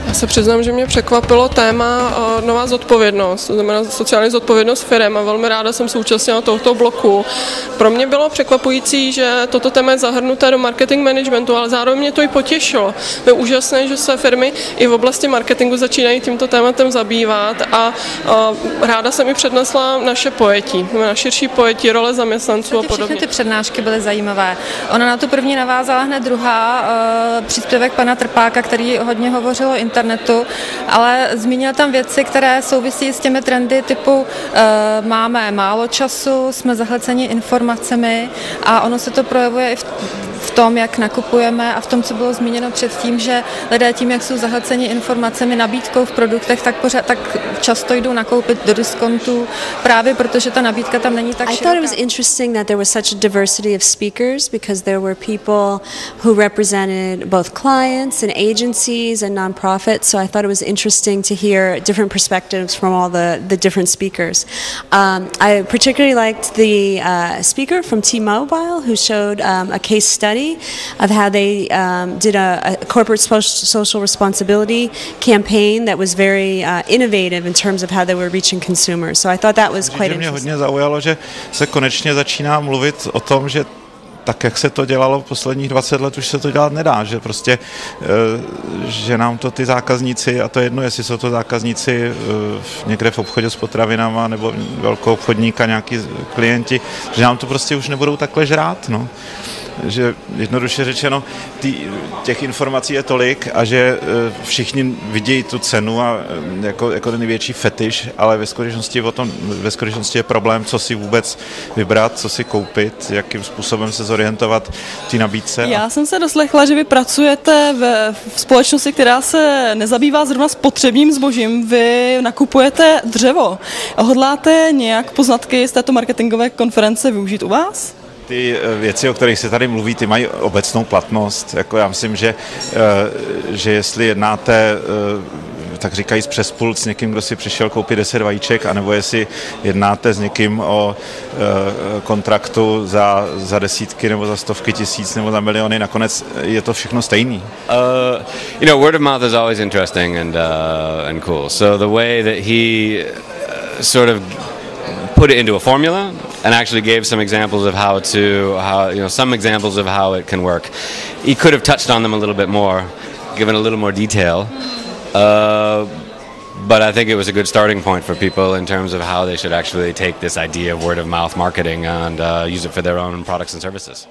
Já se přiznám, že mě překvapilo téma nová zodpovědnost, to znamená sociální zodpovědnost firem a velmi ráda jsem současně tohoto bloku. Pro mě bylo překvapující, že toto téma je zahrnuté do marketing managementu, ale zároveň mě to i potěšilo. Je úžasné, že se firmy i v oblasti marketingu začínají tímto tématem zabývat a ráda jsem i přednesla naše pojetí, na širší pojetí, role zaměstnanců a podobně. Všechny ty přednášky byly zajímavé. Ona na tu první navázala hned druhá, příspěvek pana Trpáka, který hodně hovořil o internetu, ale zmínil tam věci, které souvisí s těmi trendy typu máme málo času, jsme zahlceni informacemi a ono se to projevuje i v tom, jak nakupujeme a v tom, co bylo zmíněno předtím, že lidé tím, jak jsou zahlceni informacemi, nabídkou v produktech, tak často jdou nakoupit do diskontů, právě protože ta nabídka tam není tak široká. I thought it was interesting that there was such a diversity of speakers because there were people who represented both clients and agencies and nonprofits, so I thought it was interesting to hear different perspectives from all the different speakers. I particularly liked the speaker from T-Mobile who showed a case study of how they did a corporate social responsibility campaign that was very innovative in terms of how they were reaching consumers. So I thought that was quite interesting. Mě hodně zaujalo, že se konečně začíná mluvit o tom, že tak, jak se to dělalo v posledních 20 let, už se to dělat nedá, že prostě, že nám to ty zákazníci, a to je jedno, jestli jsou to zákazníci někde v obchodě s potravinama nebo velkou obchodníka, nějaký klienti, že nám to prostě už nebudou takhle žrát, no. Že jednoduše řečeno, těch informací je tolik a že všichni vidějí tu cenu a jako ten největší fetiš, ale ve skutečnosti je problém, co si vůbec vybrat, co si koupit, jakým způsobem se zorientovat v té nabídce. Já jsem se doslechla, že vy pracujete v společnosti, která se nezabývá zrovna spotřebním zbožím. Vy nakupujete dřevo. Hodláte nějak poznatky z této marketingové konference využít u vás? Ty věci, o kterých se tady mluví, ty mají obecnou platnost. Jako já myslím, že jestli jednáte, tak říkají přes pult s někým, kdo si přišel koupit 10 vajíček, anebo jestli jednáte s někým o kontraktu za desítky nebo za stovky tisíc nebo za miliony, nakonec je to všechno stejný. Word of mouth is always interesting and cool. So the way that he sort of put it into a formula and actually gave some examples of some examples of how it can work. He could have touched on them a little bit more, given a little more detail. But I think it was a good starting point for people in terms of how they should actually take this idea of word of mouth marketing and use it for their own products and services.